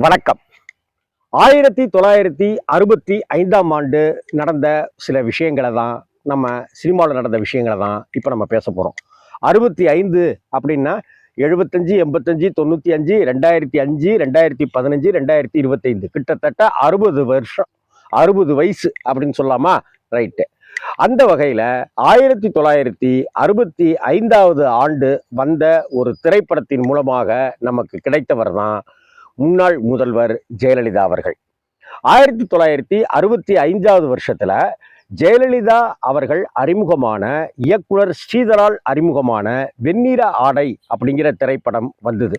வணக்கம். 1965ஆம் ஆண்டு நடந்த சில விஷயங்களை தான் நம்ம சினிமாவில் நடந்த விஷயங்களை தான் இப்போ நம்ம பேச போகிறோம். 65 அப்படின்னா 75, 85, 95, 2005, 2015, 2025 கிட்டத்தட்ட 60 வருஷம், 60 வயசு அப்படின்னு சொல்லலாமா? ரைட்டு. அந்த வகையில் 1965ஆவது ஆண்டு வந்த ஒரு திரைப்படத்தின் மூலமாக நமக்கு கிடைத்தவர் தான் முன்னாள் முதல்வர் ஜெயலலிதா அவர்கள். 1965ஆவது வருஷத்துல ஜெயலலிதா அவர்கள் அறிமுகமான இயக்குனர் ஸ்ரீதரால் அறிமுகமான வெண்ணிற ஆடை அப்படிங்கிற திரைப்படம் வந்தது.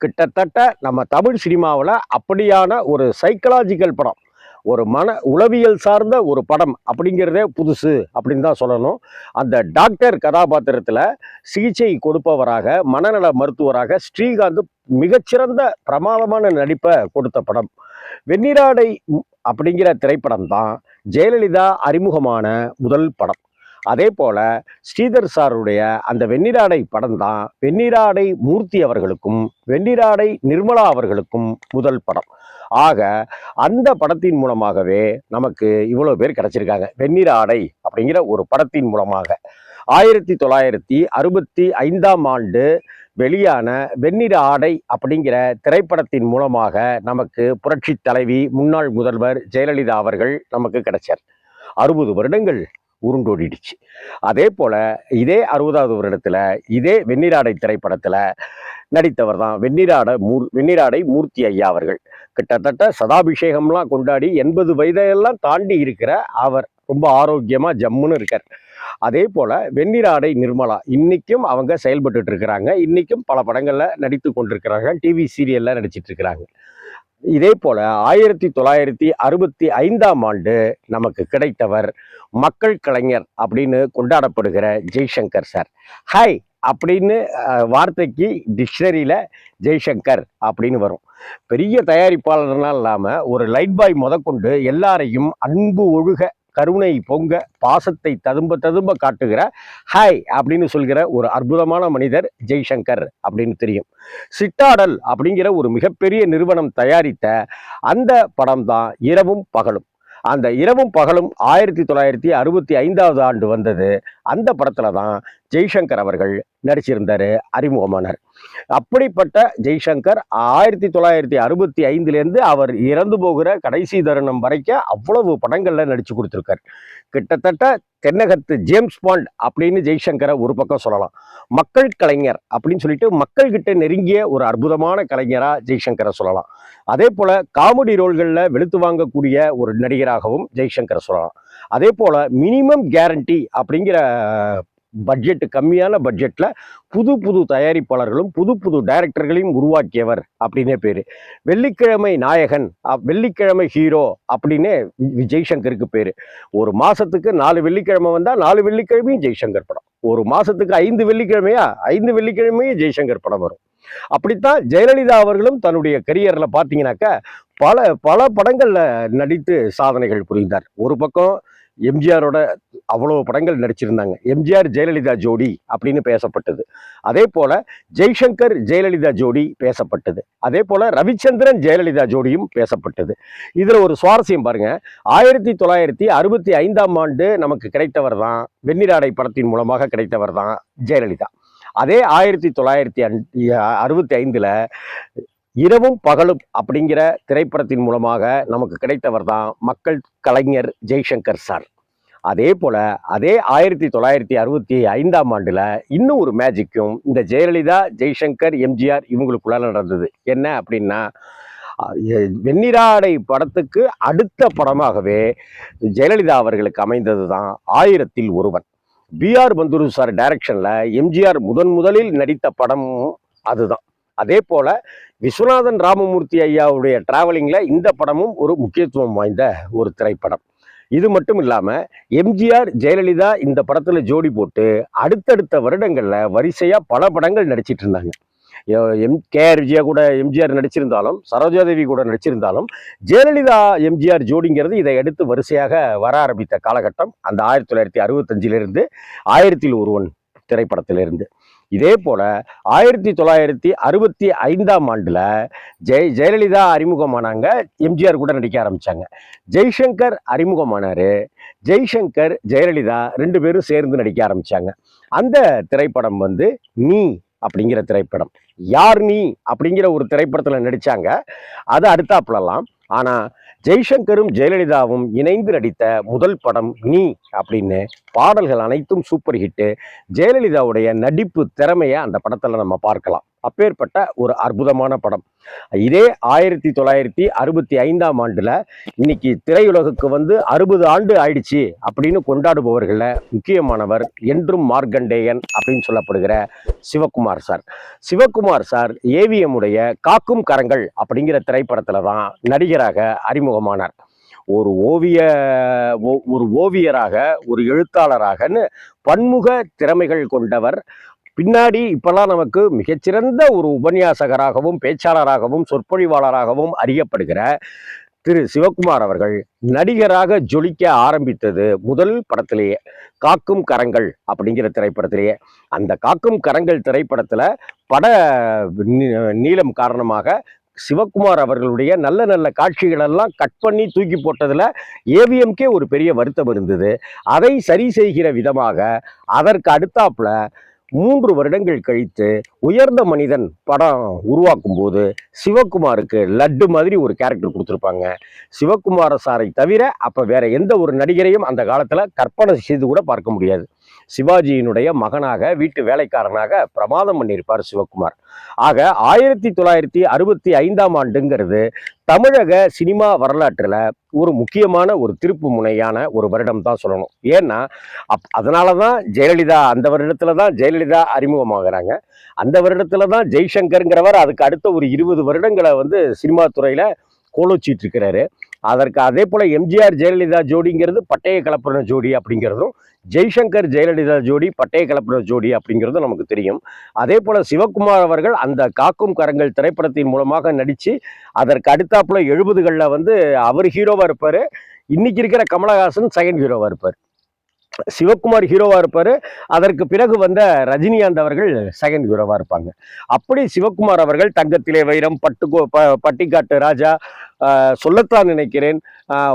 கிட்டத்தட்ட நம்ம தமிழ் சினிமாவில் அப்படியான ஒரு சைக்கலாஜிக்கல் படம், ஒரு மன உளவியல் சார்ந்த ஒரு படம் அப்படிங்கிறதே புதுசு அப்படின்னு தான் சொல்லணும். அந்த டாக்டர் கதாபாத்திரத்தில் சிகிச்சை கொடுப்பவராக, மனநல மருத்துவராக ஸ்ரீகாந்த் மிகச்சிறந்த பிரமாதமான நடிப்பை கொடுத்த படம் வெண்ணிராடை அப்படிங்கிற திரைப்படம் தான் ஜெயலலிதா அறிமுகமான முதல் படம். அதே போல ஸ்ரீதர் சாருடைய அந்த வெண்ணிராடை படம் தான் வெண்ணிராடை மூர்த்தி அவர்களுக்கும் வெண்ணிராடை நிர்மலா அவர்களுக்கும் முதல் படம். ஆக அந்த படத்தின் மூலமாகவே நமக்கு இவ்வளோ பேர் கிடைச்சிருக்காங்க. வெண்ணிற ஆடை அப்படிங்கிற ஒரு படத்தின் மூலமாக 1965ஆம் ஆண்டு வெளியான வெண்ணிற ஆடை அப்படிங்கிற திரைப்படத்தின் மூலமாக நமக்கு புரட்சி தலைவி முன்னாள் முதல்வர் ஜெயலலிதா அவர்கள் நமக்கு கிடைச்சார். 60 வருடங்கள் உருண்டோடிடுச்சு. அதே போல இதே 60வது வருடத்துல இதே வெண்ணிராடை திரைப்படத்துல நடித்தவர் தான் வெண்ணிராடை மூர்த்தி ஐயா அவர்கள். கிட்டத்தட்ட சதாபிஷேகம்லாம் கொண்டாடி 80 வயதையெல்லாம் தாண்டி இருக்கிற அவர் ரொம்ப ஆரோக்கியமா ஜம்முன்னு இருக்கார். அதே போல வெண்ணிராடை நிர்மலா இன்னைக்கும் அவங்க செயல்பட்டு இருக்கிறாங்க. இன்னைக்கும் பல படங்கள்ல நடித்து கொண்டிருக்கிறாங்க, டிவி சீரியல்ல நடிச்சிட்டு இருக்கிறாங்க. இதே போல 1965ஆம் ஆண்டு நமக்கு கிடைத்தவர் மக்கள் கலைஞர் அப்படின்னு கொண்டாடப்படுகிற ஜெய்சங்கர் சார். ஹாய் அப்படின்னு வார்த்தைக்கு டிக்ஷனரியில ஜெய்சங்கர் அப்படின்னு வரும். பெரிய தயாரிப்பாளர்னால் இல்லாமல் ஒரு லைட் பாய் முதற்கொண்டு எல்லாரையும் அன்பு ஒழுக கருணை பொங்க பாசத்தை ததும்ப ததும்ப காட்டுகிற ஹாய் அப்படின்னு சொல்கிற ஒரு அற்புதமான மனிதர் ஜெய்சங்கர் அப்படின்னு தெரியும். சிட்டாடல் அப்படிங்கிற ஒரு மிகப்பெரிய நிறுவனம் தயாரித்த அந்த படம் தான் இரவும் பகலும். அந்த இரவும் பகலும் 1965ஆவது ஆண்டு வந்தது. அந்த படத்துல தான் ஜெய்சங்கர் அவர்கள் நடிச்சிருந்தாரு, அறிமுகமானார். அப்படிப்பட்ட ஜெய்சங்கர் 1965லேருந்து அவர் இறந்து போகிற கடைசி தருணம் வரைக்கும் அவ்வளவு படங்கள்ல நடிச்சு கொடுத்துருக்கார். கிட்டத்தட்ட தென்னகத்து ஜேம்ஸ் பாண்ட் அப்படின்னு ஜெய்சங்கரை ஒரு பக்கம் சொல்லலாம். மக்கள் கலைஞர் அப்படின்னு சொல்லிட்டு மக்கள்கிட்ட நெருங்கிய ஒரு அற்புதமான கலைஞரா ஜெய்சங்கரை சொல்லலாம். அதே போல காமெடி ரோல்களில் வெளுத்து வாங்கக்கூடிய ஒரு நடிகராகவும் ஜெய்சங்கரை சொல்லலாம். அதே போல மினிமம் கேரண்டி அப்படிங்கிற பட்ஜெட், கம்மியான பட்ஜெட்ல புது புது தயாரிப்பாளர்களும் புது புது டைரக்டர்களையும் உருவாக்கியவர் அப்படின்னே பேரு. வெள்ளிக்கிழமை நாயகன், வெள்ளிக்கிழமை ஹீரோ அப்படின்னே ஜெய்சங்கருக்கு பேரு. ஒரு மாசத்துக்கு 4 வெள்ளிக்கிழமை வந்தா 4 வெள்ளிக்கிழமையும் ஜெய்சங்கர் படம். ஒரு மாசத்துக்கு 5 வெள்ளிக்கிழமையா 5 வெள்ளிக்கிழமையும் ஜெய்சங்கர் படம் வரும். அப்படித்தான் ஜெயலலிதா அவர்களும் தன்னுடைய கரியர்ல பாத்தீங்கன்னாக்க பல பல படங்கள்ல நடித்து சாதனைகள் புரிந்தார். ஒரு பக்கம் எம்ஜிஆரோட அவ்வளவு படங்கள் நடிச்சிருந்தாங்க. எம்ஜிஆர் ஜெயலலிதா ஜோடி அப்படின்னு பேசப்பட்டது. அதே போல ஜெய்சங்கர் ஜெயலலிதா ஜோடி பேசப்பட்டது. அதே போல ரவிச்சந்திரன் ஜெயலலிதா ஜோடியும் பேசப்பட்டது. இதுல ஒரு சுவாரஸ்யம் பாருங்க. 1965ஆம் ஆண்டு நமக்கு கிடைத்தவர் தான் வெண்ணிராடை படத்தின் மூலமாக கிடைத்தவர் தான் ஜெயலலிதா. அதே 1965ல இரவும் பகலும் அப்படிங்கிற திரைப்படத்தின் மூலமாக நமக்கு கிடைத்தவர் தான் மக்கள் கலைஞர் ஜெய்சங்கர் சார். அதே போல அதே 1965ஆம் ஆண்டுல இன்னும் ஒரு மேஜிக்கும் இந்த ஜெயலலிதா, ஜெய்சங்கர், எம்ஜிஆர் இவங்களுக்குள்ள நடந்தது. என்ன அப்படின்னா, வெண்ணிராடை படத்துக்கு அடுத்த படமாகவே ஜெயலலிதா அவர்களுக்கு அமைந்தது தான் 1000ல் ஒருவன். B.R. பந்துரு சார் டைரக்ஷன்ல எம்ஜிஆர் முதலில் நடித்த படமும் அதுதான். அதே போல விஸ்வநாதன் ராமமூர்த்தி ஐயாவுடைய டிராவலிங்ல இந்த படமும் ஒரு முக்கியத்துவம் வாய்ந்த ஒரு திரைப்படம். இது மட்டும் இல்லாம எம்ஜிஆர் ஜெயலலிதா இந்த படத்துல ஜோடி போட்டு அடுத்தடுத்த வருடங்கள்ல வரிசையா பல படங்கள் நடிச்சிட்டு இருந்தாங்க. KR விஜயா கூட எம்ஜிஆர் நடிச்சிருந்தாலும், சரோஜாதேவி கூட நடிச்சிருந்தாலும், ஜெயலலிதா எம்ஜிஆர் ஜோடிங்கிறது இதை எடுத்து வரிசையாக வர ஆரம்பித்த காலகட்டம் அந்த 1965லிருந்து 1000ல் ஒருவன் திரைப்படத்திலிருந்து. இதே போல 1965 ஜெயலலிதா அறிமுகமானாங்க, எம்ஜிஆர் கூட நடிக்க ஆரம்பிச்சாங்க. ஜெய்சங்கர் அறிமுகமானாரு, ஜெய்சங்கர் ஜெயலலிதா 2 பேரும் சேர்ந்து நடிக்க ஆரம்பிச்சாங்க. அந்த திரைப்படம் வந்து நீ அப்படிங்கிற திரைப்படம். யார் நீ அப்படிங்கிற ஒரு திரைப்படத்துல நடிச்சாங்க. அது அடுத்தாப்புலலாம். ஆனா ஜெய்சங்கரும் ஜெயலலிதாவும் இணைந்து நடித்த முதல் படம் நீ அப்படின்னு. பாடல்கள் அனைத்தும் சூப்பர் ஹிட்டு. ஜெயலலிதாவுடைய நடிப்பு திறமையை அந்த படத்துல நம்ம பார்க்கலாம். அப்பேற்பட்ட ஒரு அற்புதமான படம். இதே 1965 இன்னைக்கு திரையுலகுக்கு வந்து 60 ஆண்டு ஆயிடுச்சு அப்படின்னு கொண்டாடுபவர்கள முக்கியமானவர் என்றும் மார்க்கண்டேயன் அப்படின்னு சொல்லப்படுகிற Sivakumar sir. Sivakumar sir AVM உடைய காக்கும் கரங்கள் அப்படிங்கிற திரைப்படத்துல தான் நடிகராக அறிமுகமானார். ஒரு ஓவியராக, ஒரு எழுத்தாளராகன்னு பன்முக திறமைகள் கொண்டவர். பின்னாடி இப்பெல்லாம் நமக்கு மிகச்சிறந்த ஒரு உபன்யாசகராகவும் பேச்சாளராகவும் சொற்பொழிவாளராகவும் அறியப்படுகிற திரு சிவகுமார் அவர்கள் நடிகராக ஜொலிக்க ஆரம்பித்தது முதல் படத்திலேயே, காக்கும் கரங்கள் அப்படிங்கிற திரைப்படத்திலேயே. அந்த காக்கும் கரங்கள் திரைப்படத்துல பட நீளம் காரணமாக சிவகுமார் அவர்களுடைய நல்ல நல்ல காட்சிகள் எல்லாம் கட் பண்ணி தூக்கி போட்டதுல ஏவிஎம்கே ஒரு பெரிய வருத்தம் இருந்தது. அதை சரி செய்கிற விதமாக அதற்கு அடுத்தாப்புல 3 வருடங்கள் கழித்து உயர்ந்த மனிதன் படம் உருவாக்கும் போது சிவகுமாருக்கு லட்டு மாதிரி ஒரு கேரக்டர் கொடுத்துருப்பாங்க. சிவகுமார சாரை தவிர அப்ப வேற எந்த ஒரு நடிகரையும் அந்த காலத்துல கற்பனை செய்து கூட பார்க்க முடியாது. சிவாஜியினுடைய மகனாக, வீட்டு வேலைக்காரனாக பிரமாதம் பண்ணியிருப்பார் சிவகுமார். ஆக 1965 தமிழக சினிமா வரலாற்றுல ஒரு முக்கியமான ஒரு திருப்பு முனையான ஒரு வருடம் தான் சொல்லணும். ஏன்னா அதனாலதான் ஜெயலலிதா, அந்த வருடத்துல தான் ஜெயலலிதா அறிமுகமாகறாங்க. அந்த வருடத்துல தான் ஜெய்சங்கர்ங்கிறவர் அதுக்கு அடுத்த ஒரு 20 வருடங்களை வந்து சினிமா துறையில கோலோச்சிட்டு இருக்கிறாரு. அதற்கு அதே போல எம்ஜிஆர் ஜெயலலிதா ஜோடிங்கிறது பட்டைய கலப்புற ஜோடி அப்படிங்கிறதும், ஜெய்சங்கர் ஜெயலலிதா ஜோடி பட்டைய கலப்புற ஜோடி அப்படிங்கிறதும் நமக்கு தெரியும். அதே போல சிவகுமார் அவர்கள் அந்த காக்கும் கரங்கள் திரைப்படத்தின் மூலமாக நடிச்சு அதற்கு அடுத்தாப்புல 70களில் வந்து அவர் ஹீரோவா இருப்பாரு. இன்னைக்கு இருக்கிற கமலஹாசன் செகண்ட் ஹீரோவா இருப்பார். சிவகுமார் ஹீரோவா இருப்பாரு. அதற்கு பிறகு வந்த ரஜினிகாந்த் அவர்கள் செகண்ட் ஹீரோவா இருப்பாங்க. அப்படி சிவகுமார் அவர்கள் தங்கத்திலே வைரம், பட்டிக்காட்டு ராஜா, சொல்லத்தான் நினைக்கிறேன்,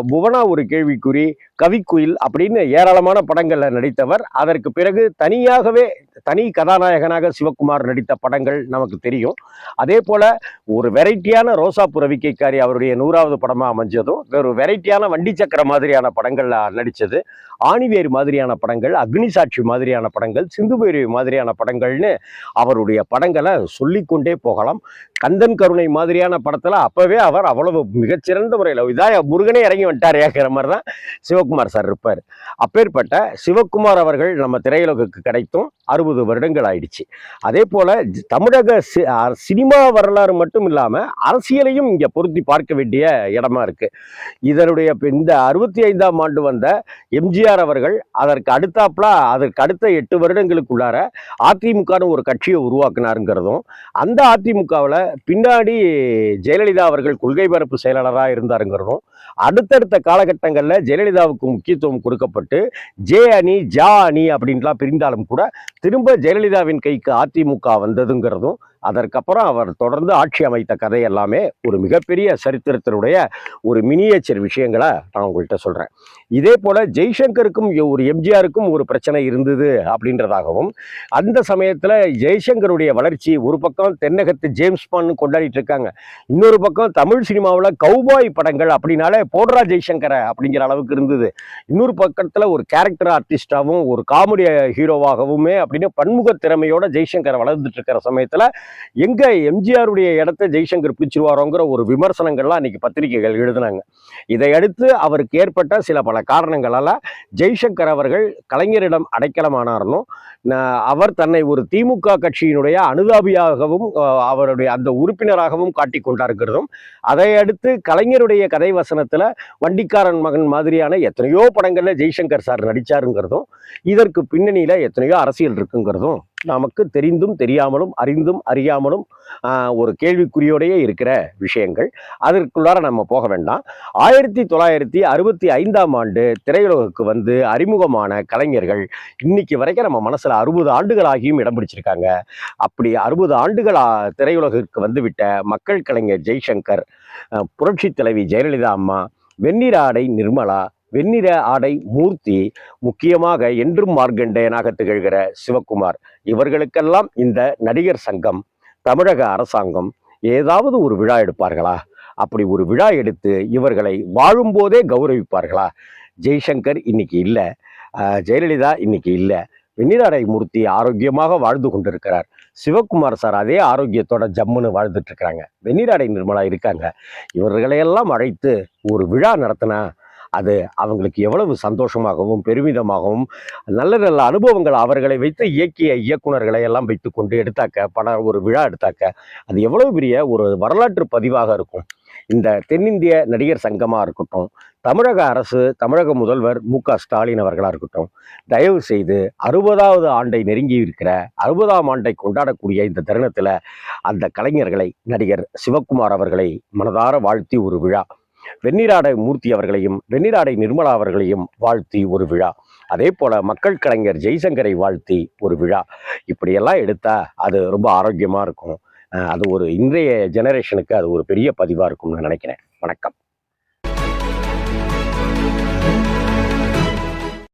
புவனா ஒரு கேள்விக்குறி, கவிக்குயில் அப்படின்னு ஏராளமான படங்கள்ல நடித்தவர். அதற்கு பிறகு தனியாகவே தனி கதாநாயகனாக சிவகுமார் நடித்த படங்கள் நமக்கு தெரியும். அதே போல ஒரு வெரைட்டியான ரோசாப்பு ரவிக்கைக்காரி அவருடைய 100வது படமா அமைஞ்சதும், ஒரு வெரைட்டியான வண்டி சக்கர மாதிரியான படங்கள்ல நடிச்சது, ஆணிவேறு மாதிரியான படங்கள், அக்னி சாட்சி மாதிரியான படங்கள், சிந்துபேரி மாதிரியான படங்கள்னு அவருடைய படங்களை சொல்லிக்கொண்டே போகலாம். கந்தன் கருணை மாதிரியான படத்துல அப்பவே அவர் அவ்வளவு மிகச்சிறந்த முறையில் இதான் முருகனே இறங்கி வந்துட்டார் ஏக்கிற மாதிரி தான் சிவகுமார் சார் இருப்பார். அப்பேற்பட்ட சிவகுமார் அவர்கள் நம்ம திரையுலகுக்கு கிடைத்தும் 60 வருடங்கள் ஆயிடுச்சு. அதே போல தமிழக சினிமா வரலாறு மட்டும் இல்லாம அரசியலையும் இங்க பொருத்தி பார்க்க வேண்டிய இடமா இருக்கு. இதனுடைய இந்த 65ஆம் ஆண்டு வந்த எம்ஜிஆர் அவர்கள் அதற்கு அடுத்தாப்புல அதற்கு அடுத்த 8 வருடங்களுக்குள்ளார அதிமுகன்னு ஒரு கட்சியை உருவாக்குனாருங்கிறதும், அந்த அதிமுகவில் பின்னாடி ஜெயலலிதா அவர்கள் கொள்கை பரப்பு செயலாளராக இருந்தாருங்கிறதும், அடுத்தடுத்த காலகட்டங்களில் ஜெயலலிதாவுக்கு முக்கியத்துவம் கொடுக்கப்பட்டு ஜே அணி ஜா அணி அப்படின்லாம் பிரிந்தாலும் கூட திரும்ப ஜெயலலிதாவின் கைக்கு அதிமுக வந்ததுங்கிறதும், அதற்கப்புறம் அவர் தொடர்ந்து ஆட்சி அமைத்த கதை எல்லாமே ஒரு மிகப்பெரிய சரித்திரத்தினுடைய ஒரு மினியேச்சர் விஷயங்களை நான் உங்கள்கிட்ட சொல்றேன். இதே போல ஜெய்சங்கருக்கும் ஒரு எம்ஜிஆருக்கும் ஒரு பிரச்சனை இருந்தது அப்படின்றதாகவும், அந்த சமயத்துல ஜெய்சங்கருடைய வளர்ச்சி ஒரு பக்கம் தென்னகத்து ஜேம்ஸ் பாண்ட் கொண்டாடிட்டு இருக்காங்க, இன்னொரு பக்கம் தமிழ் சினிமாவில் கௌபாய் படங்கள் அப்படின்னாலே போடுறா ஜெய்சங்கரை அப்படிங்கிற அளவுக்கு இருந்தது. இன்னொரு பக்கத்துல ஒரு கேரக்டர் ஆர்டிஸ்டாகவும் ஒரு காமெடி ஹீரோவாகவுமே அப்படின்னு பன்முக திறமையோட ஜெய்சங்கரை வளர்ந்துட்டு இருக்கிற சமயத்துல எங்க எம்ஜிஆருடைய இடத்தை ஜெய்சங்கர் பிடிச்சிருவாரோங்கிற ஒரு விமர்சனங்கள்லாம் அன்னைக்கு பத்திரிகைகள் எழுதினாங்க. இதையடுத்து அவருக்கு ஏற்பட்ட சில பல காரணங்களால ஜெய்சங்கர் அவர்கள் கலைஞரிடம் அடைக்கலமானார்னும், அவர் தன்னை ஒரு திமுக கட்சியினுடைய அனுதாபியாகவும் அவருடைய அந்த உறுப்பினராகவும் காட்டிக் கொண்டாருங்கிறதும், அதை அடுத்து கலைஞருடைய கதை வசனத்துல வண்டிக்காரன் மகன் மாதிரியான எத்தனையோ படங்கள்ல ஜெய்சங்கர் சார் நடிச்சாருங்கிறதும், இதற்கு பின்னணியில எத்தனையோ அரசியல் இருக்குங்கிறதும் நமக்கு தெரிந்தும் தெரியாமலும் அறிந்தும் அறியாமலும் ஒரு கேள்விக்குறியோடையே இருக்கிற விஷயங்கள். அதற்குள்ளார நம்ம போக வேண்டாம். 1965ஆம் ஆண்டு திரையுலகுக்கு வந்து அறிமுகமான கலைஞர்கள் இன்னைக்கு வரைக்கும் நம்ம மனசுல 60 ஆண்டுகளாகியும் இடம் பிடிச்சிருக்காங்க. அப்படி 60 ஆண்டுகள் திரையுலகிற்கு வந்துவிட்ட மக்கள் கலைஞர் ஜெய்சங்கர், புரட்சி தலைவி ஜெயலலிதா அம்மா, வெண்ணிற ஆடை நிர்மலா, வெண்ணிற ஆடை மூர்த்தி, முக்கியமாக என்றும் மார்க்கண்டேயனாக திகழ்கிற சிவகுமார், இவர்களுக்கெல்லாம் இந்த நடிகர் சங்கம், தமிழக அரசாங்கம் ஏதாவது ஒரு விழா எடுப்பார்களா? அப்படி ஒரு விழா எடுத்து இவர்களை வாழும்போதே கௌரவிப்பார்களா? ஜெய்சங்கர் இன்னைக்கு இல்லை, ஜெயலலிதா இன்னைக்கு இல்லை, வெண்ணிறாடை மூர்த்தி ஆரோக்கியமாக வாழ்ந்து கொண்டிருக்கிறார். சிவகுமார் சார் அதே ஆரோக்கியத்தோட ஜம்முன்னு வாழ்ந்துட்டு இருக்கிறாங்க. வெண்ணிறாடை நிர்மலா இருக்காங்க. இவர்களையெல்லாம் அழைத்து ஒரு விழா நடத்தினா அது அவங்களுக்கு எவ்வளவு சந்தோஷமாகவும் பெருமிதமாகவும், நல்ல நல்ல அனுபவங்கள் அவர்களை வைத்து இயக்கிய இயக்குனர்களை எல்லாம் வைத்து கொண்டு எடுத்தாக்க ஒரு விழா எடுத்தாக்க அது எவ்வளவு பெரிய ஒரு வரலாற்று பதிவாக இருக்கும். இந்த தென்னிந்திய நடிகர் சங்கமாக இருக்கட்டும், தமிழக அரசு, தமிழக முதல்வர் மு.க.ஸ்டாலின் அவர்களாக இருக்கட்டும், தயவு செய்து 60வது ஆண்டை நெருங்கி இருக்கிற 60ஆம் ஆண்டை கொண்டாடக்கூடிய இந்த தருணத்தில் அந்த கலைஞர்களை, நடிகர் சிவகுமார் அவர்களை மனதார வாழ்த்தி ஒரு விழா, வெண்ணிறாடை மூர்த்தி அவர்களையும் வெண்ணிறாடை நிர்மலா அவர்களையும் வாழ்த்தி ஒரு விழா, அதே போல மக்கள் கலைஞர் ஜெய்சங்கரை வாழ்த்தி ஒரு விழா, இப்படியெல்லாம் எடுத்தா அது ரொம்ப ஆரோக்கியமாக இருக்கும். அது ஒரு இன்றைய ஜெனரேஷனுக்கு அது ஒரு பெரிய பதிவாக இருக்கும்னு நினைக்கிறேன். வணக்கம்.